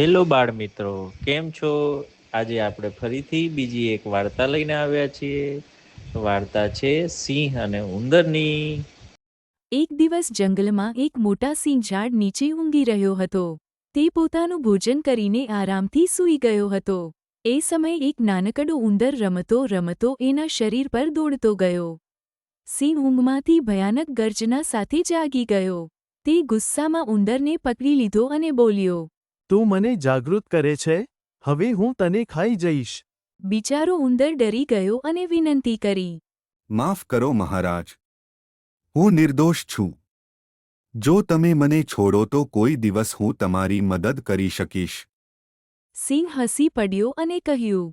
Hello બાળ મિત્રો, કેમ છો? આજે આપણે ફરીથી બીજી એક વાર્તા લઈને આવ્યા છીએ. વાર્તા છે સિંહ અને ઉંદરની. એક દિવસ જંગલમાં એક મોટા સિંહ ઝાડ નીચે ઊંઘી રહ્યો હતો. તે પોતાનું ભોજન કરીને આરામથી સૂઈ ગયો હતો. એ સમયે એક નાનકડો ઉંદર રમતો રમતો એના શરીર પર દોડતો ગયો. સિંહ ઊંઘમાંથી ભયાનક ગર્જના સાથે જાગી ગયો. તે ગુસ્સામાં ઉંદરને પકડી લીધો અને બોલ્યો, તું મને જાગૃત કરે છે? હવે હું તને ખાઈ જઈશ. બિચારો ઉંદર ડરી ગયો અને વિનંતી કરી, માફ કરો મહારાજ, હું નિર્દોષ છું. જો તમે મને છોડો તો કોઈ દિવસ હું તમારી મદદ કરી શકીશ. સિંહ હસી પડ્યો અને કહ્યું,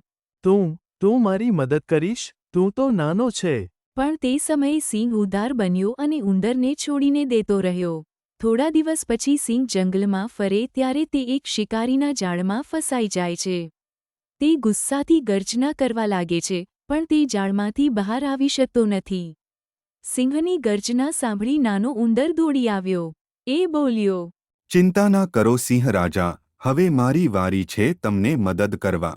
તું મારી મદદ કરીશ? તું તો નાનો છે. પણ તે સમયે સિંહ ઉદાર બન્યો અને ઉંદરને છોડીને દેતો રહ્યો. થોડા દિવસ પછી સિંહ જંગલમાં ફરે ત્યારે તે એક શિકારીના જાળમાં ફસાઈ જાય છે. તે ગુસ્સાથી ગર્જના કરવા લાગે છે, પણ તે જાળમાંથી બહાર આવી શકતો નથી. સિંહની ગર્જના સાંભળી નાનો ઉંદર દોડી આવ્યો. એ બોલ્યો, ચિંતા ના કરો સિંહ રાજા, હવે મારી વારી છે તમને મદદ કરવા.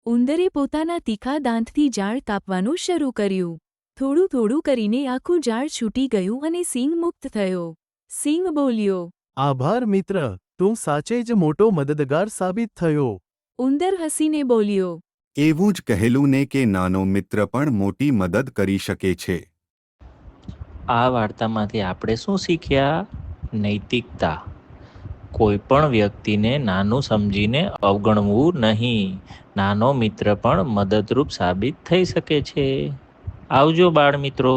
ઉંદરે પોતાના તીખા દાંતથી ઝાડ કાપવાનું શરૂ કર્યું. થોડું થોડું કરીને આખું ઝાડ છૂટી ગયું અને સિંહ મુક્ત થયો. સિંહ બોલ્યો, આભાર મિત્ર, તું સાચે જ મોટો મદદગાર સાબિત થયો. ઉંદર હસીને બોલ્યો, એવું જ કહેલું ને કે નાનો મિત્ર પણ મોટી મદદ કરી શકે છે. આ વાર્તામાંથી આપણે શું શીખ્યા? નૈતિકતા. કોઈ પણ વ્યક્તિને નાનું સમજીને અવગણવું નહીં. નાનો મિત્ર પણ મદદરૂપ સાબિત થઈ શકે છે. આવજો બાળ મિત્રો.